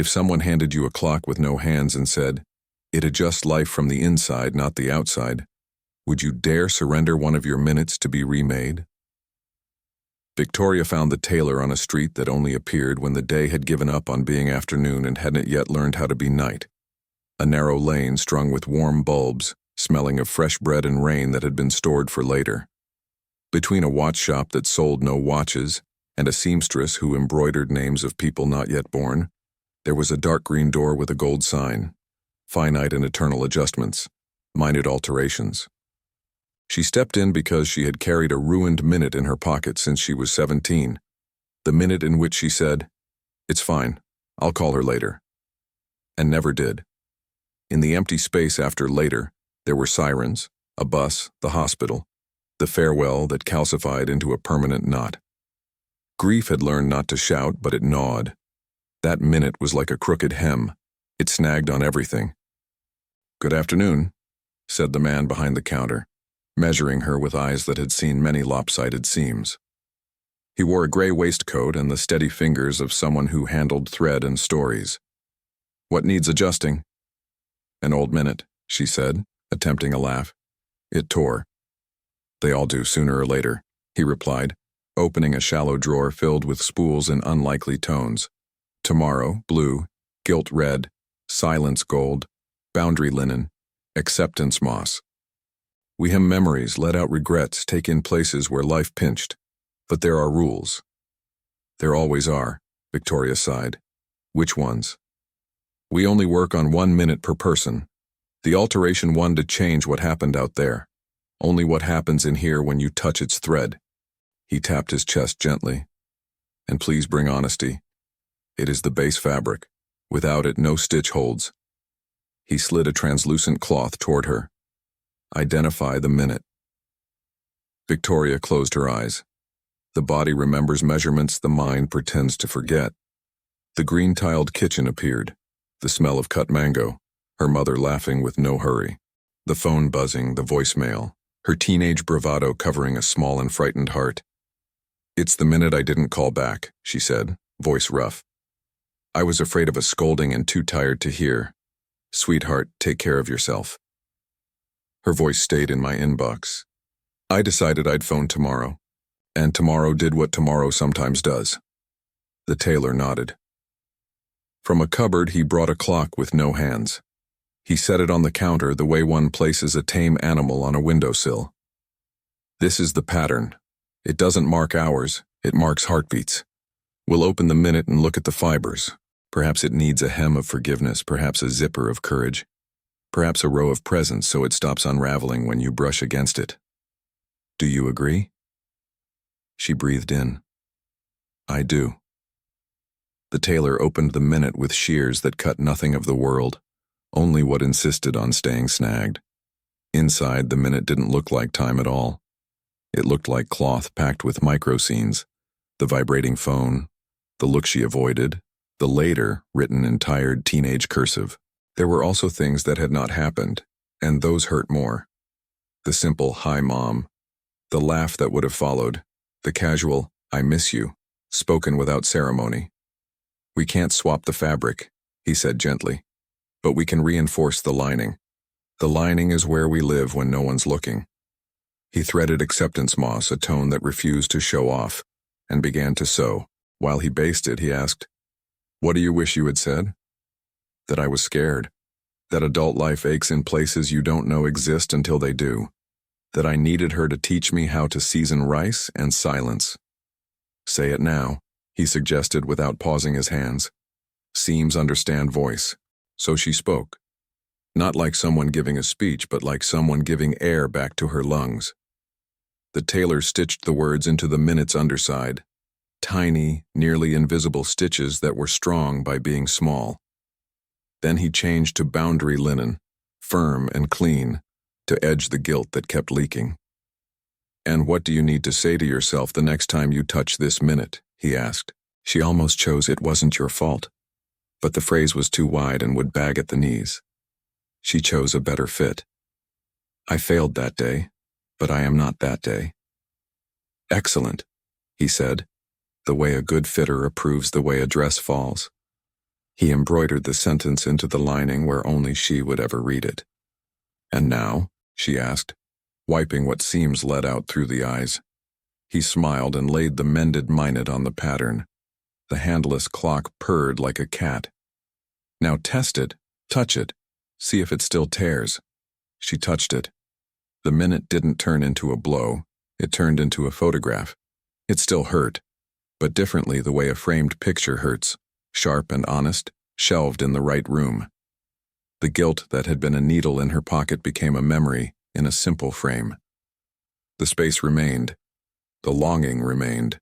If someone handed you a clock with no hands and said, "It adjusts life from the inside, not the outside," would you dare surrender one of your minutes to be remade? Victoria found the tailor on a street that only appeared when the day had given up on being afternoon and hadn't yet learned how to be night. A narrow lane strung with warm bulbs, smelling of fresh bread and rain that had been stored for later. Between a watch shop that sold no watches and a seamstress who embroidered names of people not yet born, there was a dark green door with a gold sign, "Finite and Eternal Adjustments, Minute Alterations." She stepped in because she had carried a ruined minute in her pocket since she was 17, the minute in which she said, "It's fine, I'll call her later," and never did. In the empty space after later, there were sirens, a bus, the hospital, the farewell that calcified into a permanent knot. Grief had learned not to shout, but it gnawed. That minute was like a crooked hem. It snagged on everything. "Good afternoon," said the man behind the counter, measuring her with eyes that had seen many lopsided seams. He wore a gray waistcoat and the steady fingers of someone who handled thread and stories. "What needs adjusting?" "An old minute," she said, attempting a laugh. It tore. "They all do sooner or later," he replied, opening a shallow drawer filled with spools in unlikely tones. Tomorrow, blue, gilt red, silence gold, boundary linen, acceptance moss. We hem memories, let out regrets, take in places where life pinched. But there are rules. There always are, Victoria sighed. Which ones? We only work on 1 minute per person. The alteration one to change what happened out there. Only what happens in here when you touch its thread. He tapped his chest gently. And please bring honesty. It is the base fabric. Without it, no stitch holds. He slid a translucent cloth toward her. Identify the minute. Victoria closed her eyes. The body remembers measurements the mind pretends to forget. The green-tiled kitchen appeared, the smell of cut mango, her mother laughing with no hurry, the phone buzzing, the voicemail, her teenage bravado covering a small and frightened heart. "It's the minute I didn't call back," she said, voice rough. "I was afraid of a scolding and too tired to hear. Sweetheart, take care of yourself." Her voice stayed in my inbox. I decided I'd phone tomorrow, and tomorrow did what tomorrow sometimes does. The tailor nodded. From a cupboard he brought a clock with no hands. He set it on the counter the way one places a tame animal on a windowsill. "This is the pattern. It doesn't mark hours, it marks heartbeats. We'll open the minute and look at the fibers. Perhaps it needs a hem of forgiveness, perhaps a zipper of courage. Perhaps a row of presents so it stops unraveling when you brush against it. Do you agree?" She breathed in. "I do." The tailor opened the minute with shears that cut nothing of the world, only what insisted on staying snagged. Inside, the minute didn't look like time at all. It looked like cloth packed with micro-scenes, the vibrating phone, the look she avoided, the later written in tired teenage cursive. There were also things that had not happened, and those hurt more. The simple, "Hi, Mom," the laugh that would have followed, the casual, "I miss you," spoken without ceremony. "We can't swap the fabric," he said gently, "but we can reinforce the lining. The lining is where we live when no one's looking." He threaded acceptance moss, a tone that refused to show off, and began to sew. While he basted, he asked, "What do you wish you had said?" "That I was scared. That adult life aches in places you don't know exist until they do. That I needed her to teach me how to season rice and silence." "Say it now," he suggested without pausing his hands. Seams understand voice. So she spoke. Not like someone giving a speech, but like someone giving air back to her lungs. The tailor stitched the words into the minute's underside. Tiny, nearly invisible stitches that were strong by being small. Then he changed to boundary linen, firm and clean, to edge the guilt that kept leaking. "And what do you need to say to yourself the next time you touch this minute?" he asked. She almost chose "It wasn't your fault," but the phrase was too wide and would bag at the knees. She chose a better fit. "I failed that day, but I am not that day." "Excellent," he said, the way a good fitter approves the way a dress falls. He embroidered the sentence into the lining where only she would ever read it. "And now?" she asked, wiping what seams led out through the eyes. He smiled and laid the mended minute on the pattern. The handless clock purred like a cat. "Now test it, touch it, see if it still tears." She touched it. The minute didn't turn into a blow, it turned into a photograph. It still hurt, but differently the way a framed picture hurts, sharp and honest, shelved in the right room. The guilt that had been a needle in her pocket became a memory in a simple frame. The space remained. The longing remained.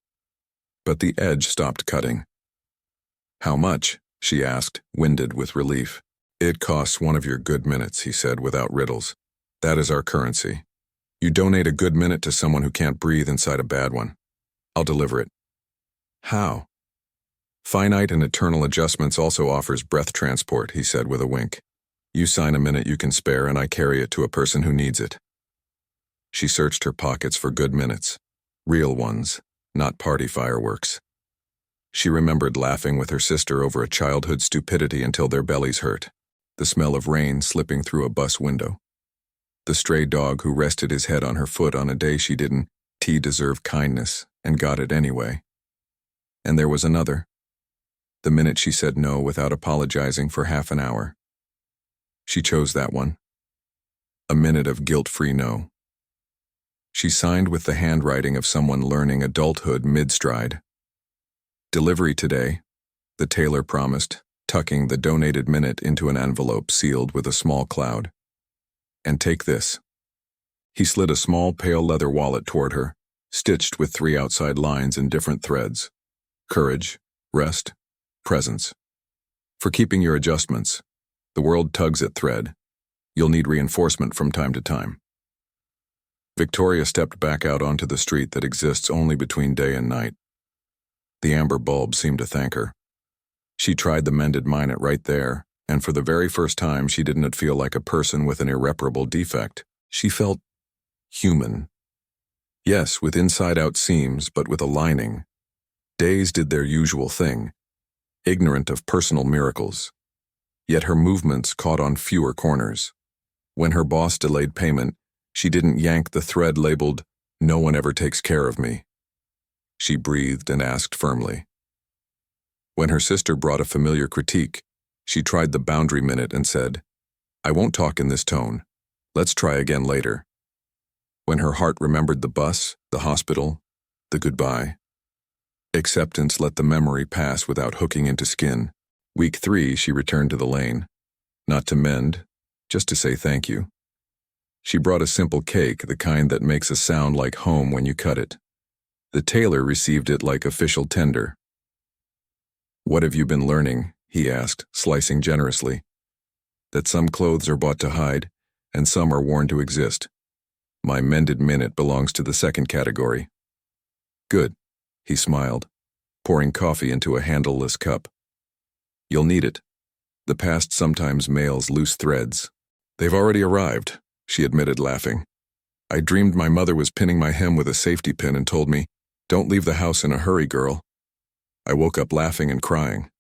But the edge stopped cutting. "How much?" she asked, winded with relief. "It costs one of your good minutes," he said without riddles. "That is our currency. You donate a good minute to someone who can't breathe inside a bad one. I'll deliver it." "How?" "Finite and Eternal Adjustments also offers breath transport," he said with a wink. "You sign a minute you can spare and I carry it to a person who needs it." She searched her pockets for good minutes. Real ones, not party fireworks. She remembered laughing with her sister over a childhood stupidity until their bellies hurt. The smell of rain slipping through a bus window. The stray dog who rested his head on her foot on a day she didn't deserve kindness and got it anyway. And there was another. The minute she said no without apologizing for half an hour. She chose that one. A minute of guilt-free no. She signed with the handwriting of someone learning adulthood mid-stride. "Delivery today," the tailor promised, tucking the donated minute into an envelope sealed with a small cloud. "And take this." He slid a small pale leather wallet toward her, stitched with 3 outside lines in different threads. "Courage, rest, presence. For keeping your adjustments. The world tugs at thread. You'll need reinforcement from time to time." Victoria stepped back out onto the street that exists only between day and night. The amber bulb seemed to thank her. She tried the mended minute right there, and for the very first time she didn't feel like a person with an irreparable defect. She felt human. Yes, with inside-out seams, but with a lining. Days did their usual thing, ignorant of personal miracles. Yet her movements caught on fewer corners. When her boss delayed payment, she didn't yank the thread labeled, "No one ever takes care of me." She breathed and asked firmly. When her sister brought a familiar critique, she tried the boundary minute and said, "I won't talk in this tone. Let's try again later." When her heart remembered the bus, the hospital, the goodbye. Acceptance let the memory pass without hooking into skin. Week 3, she returned to the lane. Not to mend, just to say thank you. She brought a simple cake, the kind that makes a sound like home when you cut it. The tailor received it like official tender. "What have you been learning?" he asked, slicing generously. "That some clothes are bought to hide, and some are worn to exist. My mended minute belongs to the second category." "Good," he smiled, pouring coffee into a handleless cup. "You'll need it. The past sometimes mails loose threads." "They've already arrived," she admitted, laughing. "I dreamed my mother was pinning my hem with a safety pin and told me, 'Don't leave the house in a hurry, girl.' I woke up laughing and crying."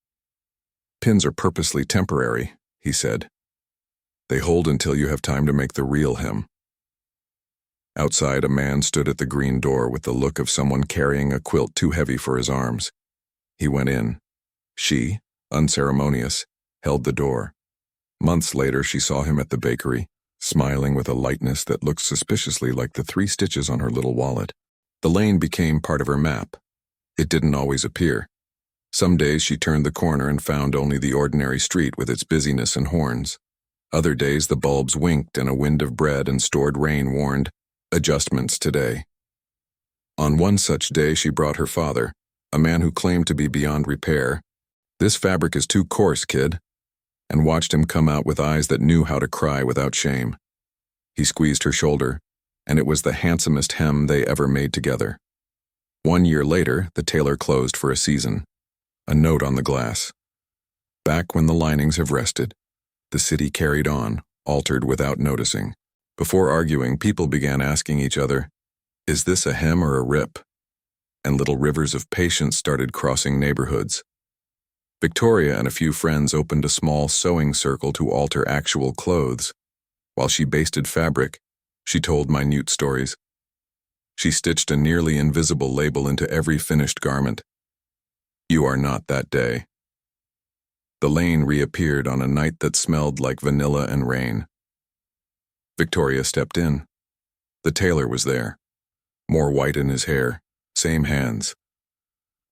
"Pins are purposely temporary," he said. "They hold until you have time to make the real hem." Outside, a man stood at the green door with the look of someone carrying a quilt too heavy for his arms. He went in. She, unceremonious, held the door. Months later, she saw him at the bakery, smiling with a lightness that looked suspiciously like the 3 stitches on her little wallet. The lane became part of her map. It didn't always appear. Some days she turned the corner and found only the ordinary street with its busyness and horns. Other days the bulbs winked and a wind of bread and stored rain warned, "Adjustments today." On one such day she brought her father, a man who claimed to be beyond repair. "This fabric is too coarse, kid," and watched him come out with eyes that knew how to cry without shame. He squeezed her shoulder, and it was the handsomest hem they ever made together. 1 year later, the tailor closed for a season. A note on the glass. "Back when the linings have rested, the city carried on, altered without noticing." Before arguing, people began asking each other, "Is this a hem or a rip?" And little rivers of patience started crossing neighborhoods. Victoria and a few friends opened a small sewing circle to alter actual clothes. While she basted fabric, she told minute stories. She stitched a nearly invisible label into every finished garment. "You are not that day." The lane reappeared on a night that smelled like vanilla and rain. Victoria stepped in. The tailor was there, more white in his hair, same hands.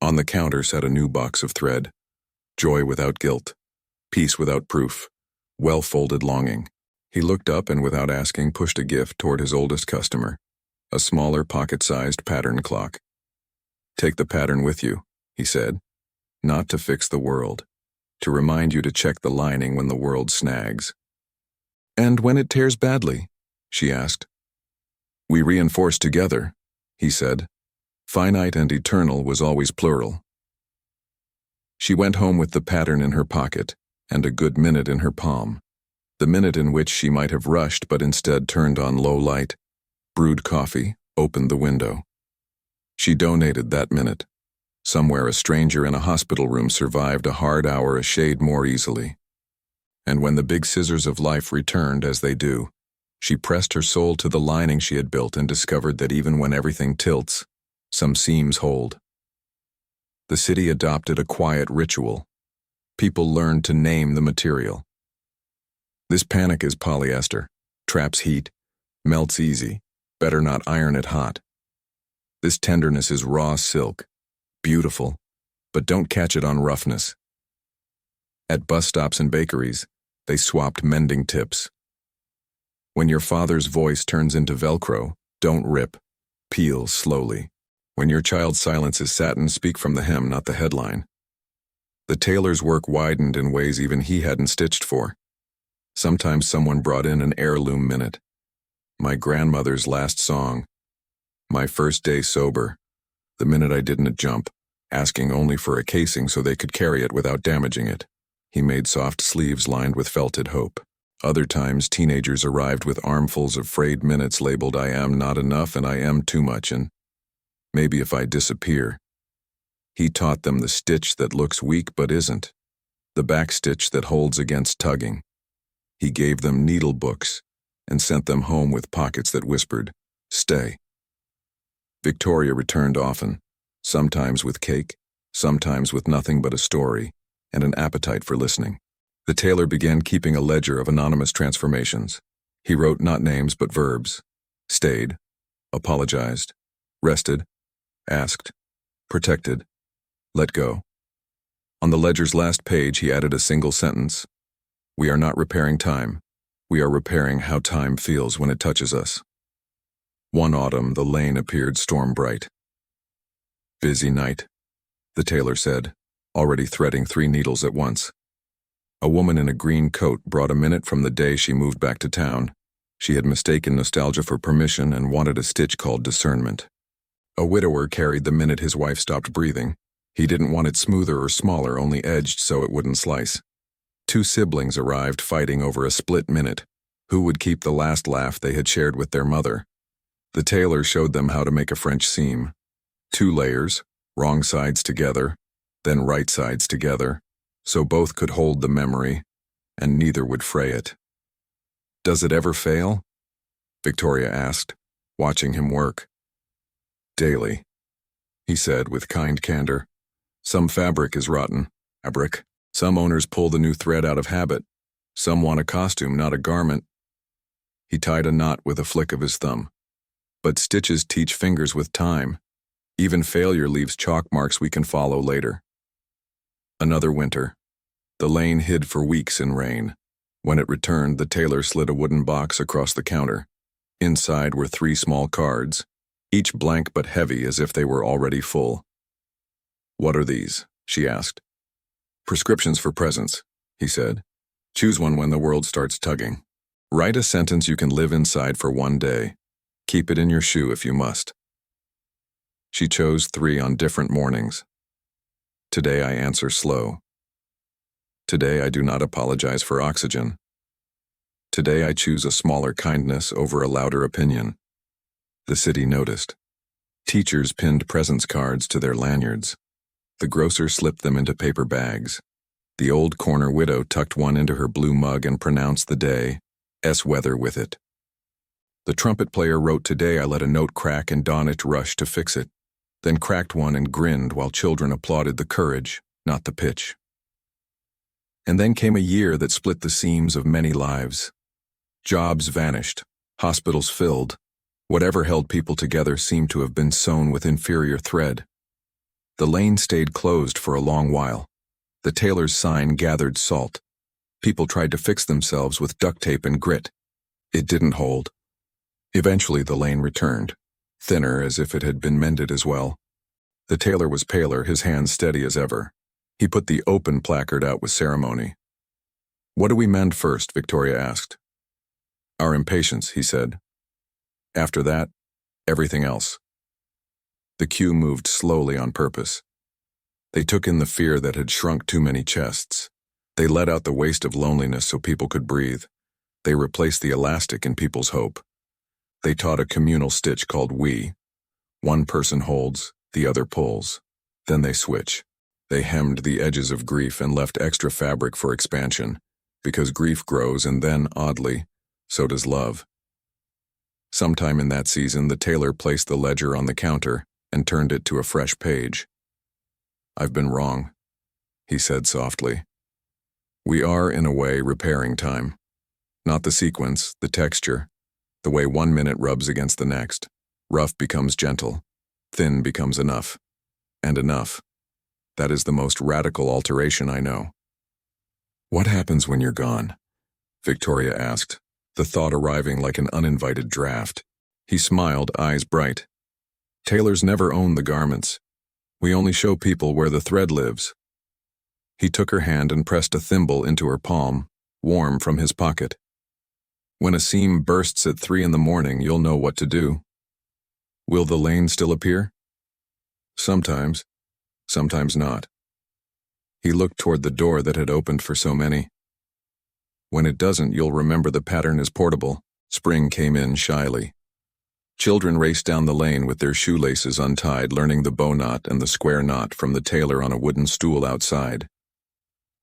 On the counter sat a new box of thread, joy without guilt, peace without proof, well-folded longing. He looked up and without asking pushed a gift toward his oldest customer, a smaller pocket-sized pattern clock. "Take the pattern with you," he said, "not to fix the world, to remind you to check the lining when the world snags." "And when it tears badly?" she asked. "We reinforce together," he said. Finite and eternal was always plural. She went home with the pattern in her pocket and a good minute in her palm, the minute in which she might have rushed but instead turned on low light, brewed coffee, opened the window. She donated that minute. Somewhere a stranger in a hospital room survived a hard hour a shade more easily. And when the big scissors of life returned, as they do, she pressed her soul to the lining she had built and discovered that even when everything tilts, some seams hold. The city adopted a quiet ritual. People learned to name the material. "This panic is polyester, traps heat, melts easy, better not iron it hot. This tenderness is raw silk, beautiful, but don't catch it on roughness." At bus stops and bakeries, they swapped mending tips. When your father's voice turns into Velcro, don't rip, peel slowly. When your child's silence is satin, speak from the hem, not the headline. The tailor's work widened in ways even he hadn't stitched for. Sometimes someone brought in an heirloom minute. My grandmother's last song. My first day sober. The minute I didn't jump, asking only for a casing so they could carry it without damaging it. He made soft sleeves lined with felted hope. Other times, teenagers arrived with armfuls of frayed minutes labeled "I am not enough" and "I am too much" and "maybe if I disappear." He taught them the stitch that looks weak but isn't, the back stitch that holds against tugging. He gave them needle books and sent them home with pockets that whispered, "Stay." Victoria returned often, sometimes with cake, sometimes with nothing but a story and an appetite for listening. The tailor began keeping a ledger of anonymous transformations. He wrote not names but verbs. Stayed, apologized, rested, asked, protected, let go. On the ledger's last page, he added a single sentence. "We are not repairing time. We are repairing how time feels when it touches us." One autumn, the lane appeared storm bright. "Busy night," the tailor said, already threading 3 needles at once. A woman in a green coat brought a minute from the day she moved back to town. She had mistaken nostalgia for permission and wanted a stitch called discernment. A widower carried the minute his wife stopped breathing. He didn't want it smoother or smaller, only edged so it wouldn't slice. 2 siblings arrived fighting over a split minute. Who would keep the last laugh they had shared with their mother? The tailor showed them how to make a French seam. 2 layers, wrong sides together, then right sides together, so both could hold the memory, and neither would fray it. "Does it ever fail?" Victoria asked, watching him work. "Daily," he said with kind candor. "Some fabric is rotten, fabric. Some owners pull the new thread out of habit. Some want a costume, not a garment." He tied a knot with a flick of his thumb. "But stitches teach fingers with time. Even failure leaves chalk marks we can follow later." Another winter. The lane hid for weeks in rain. When it returned, the tailor slid a wooden box across the counter. Inside were 3 small cards, each blank but heavy as if they were already full. "What are these?" she asked. "Prescriptions for presents," he said. "Choose one when the world starts tugging. Write a sentence you can live inside for 1 day. Keep it in your shoe if you must." She chose 3 on different mornings. Today I answer slow. Today I do not apologize for oxygen. Today I choose a smaller kindness over a louder opinion. The city noticed. Teachers pinned presents cards to their lanyards. The grocer slipped them into paper bags. The old corner widow tucked one into her blue mug and pronounced the day, weather with it. The trumpet player wrote, "Today I let a note crack and Donich rushed to fix it," then cracked one and grinned while children applauded the courage, not the pitch. And then came a year that split the seams of many lives. Jobs vanished, hospitals filled. Whatever held people together seemed to have been sewn with inferior thread. The lane stayed closed for a long while. The tailor's sign gathered salt. People tried to fix themselves with duct tape and grit. It didn't hold. Eventually the lane returned, thinner as if it had been mended as well. The tailor was paler, his hands steady as ever. He put the open placard out with ceremony. "What do we mend first?" Victoria asked. "Our impatience," he said. "After that, everything else." The queue moved slowly on purpose. They took in the fear that had shrunk too many chests. They let out the waste of loneliness so people could breathe. They replaced the elastic in people's hope. They taught a communal stitch called we. One person holds, the other pulls. Then they switch. They hemmed the edges of grief and left extra fabric for expansion, because grief grows and then, oddly, so does love. Sometime in that season, the tailor placed the ledger on the counter and turned it to a fresh page. "I've been wrong," he said softly. "We are, in a way, repairing time. Not the sequence, the texture, the way 1 minute rubs against the next. Rough becomes gentle, thin becomes enough, and enough. That is the most radical alteration I know." "What happens when you're gone?" Victoria asked, the thought arriving like an uninvited draft. He smiled, eyes bright. "Tailors never own the garments. We only show people where the thread lives." He took her hand and pressed a thimble into her palm, warm from his pocket. "When a seam bursts at 3 a.m, you'll know what to do." "Will the lane still appear?" "Sometimes. Sometimes not." He looked toward the door that had opened for so many. "When it doesn't, you'll remember the pattern is portable." Spring came in shyly. Children raced down the lane with their shoelaces untied, learning the bow knot and the square knot from the tailor on a wooden stool outside.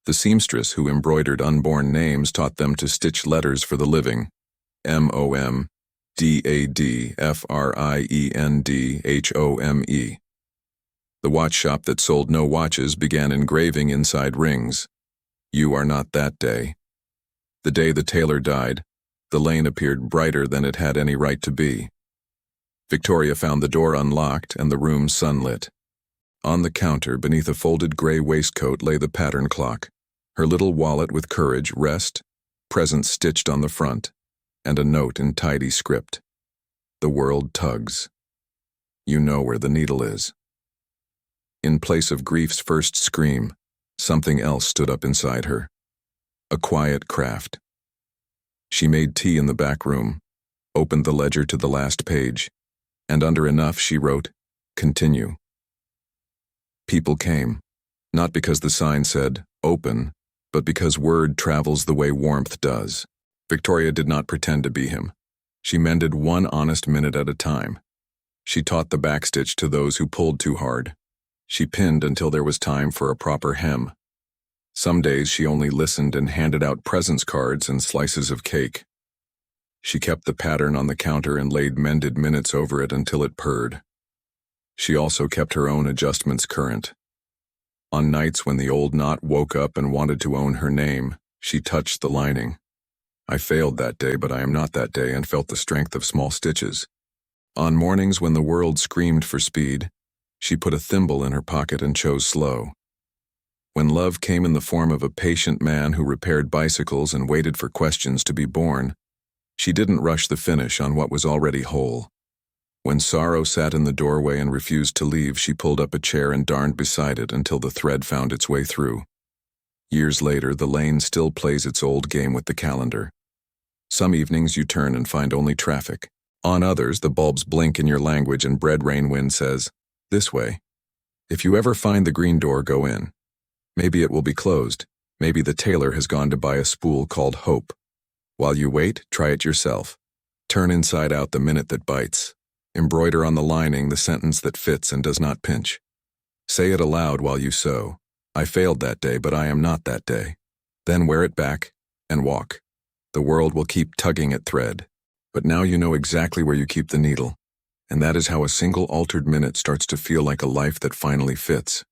The seamstress who embroidered unborn names taught them to stitch letters for the living. MOMDADFRIENDHOME. The watch shop that sold no watches began engraving inside rings. "You are not that day." The day the tailor died, the lane appeared brighter than it had any right to be. Victoria found the door unlocked and the room sunlit. On the counter, beneath a folded gray waistcoat, lay the pattern clock, her little wallet with courage, rest, present stitched on the front, and a note in tidy script. "The world tugs. You know where the needle is." In place of grief's first scream, something else stood up inside her. A quiet craft. She made tea in the back room, opened the ledger to the last page, and under enough she wrote, "Continue." People came, not because the sign said, "Open," but because word travels the way warmth does. Victoria did not pretend to be him. She mended 1 honest minute at a time. She taught the backstitch to those who pulled too hard. She pinned until there was time for a proper hem. Some days she only listened and handed out presents cards and slices of cake. She kept the pattern on the counter and laid mended minutes over it until it purred. She also kept her own adjustments current. On nights when the old knot woke up and wanted to own her name, she touched the lining. "I failed that day, but I am not that day," and felt the strength of small stitches. On mornings when the world screamed for speed, she put a thimble in her pocket and chose slow. When love came in the form of a patient man who repaired bicycles and waited for questions to be born, she didn't rush the finish on what was already whole. When sorrow sat in the doorway and refused to leave, she pulled up a chair and darned beside it until the thread found its way through. Years later, the lane still plays its old game with the calendar. Some evenings you turn and find only traffic. On others, the bulbs blink in your language and bread rain wind says, "This way." If you ever find the green door, go in. Maybe it will be closed. Maybe the tailor has gone to buy a spool called hope. While you wait, try it yourself. Turn inside out the minute that bites. Embroider on the lining the sentence that fits and does not pinch. Say it aloud while you sew. I failed that day, but I am not that day. Then wear it back and walk. The world will keep tugging at thread, but now you know exactly where you keep the needle, and that is how a single altered minute starts to feel like a life that finally fits.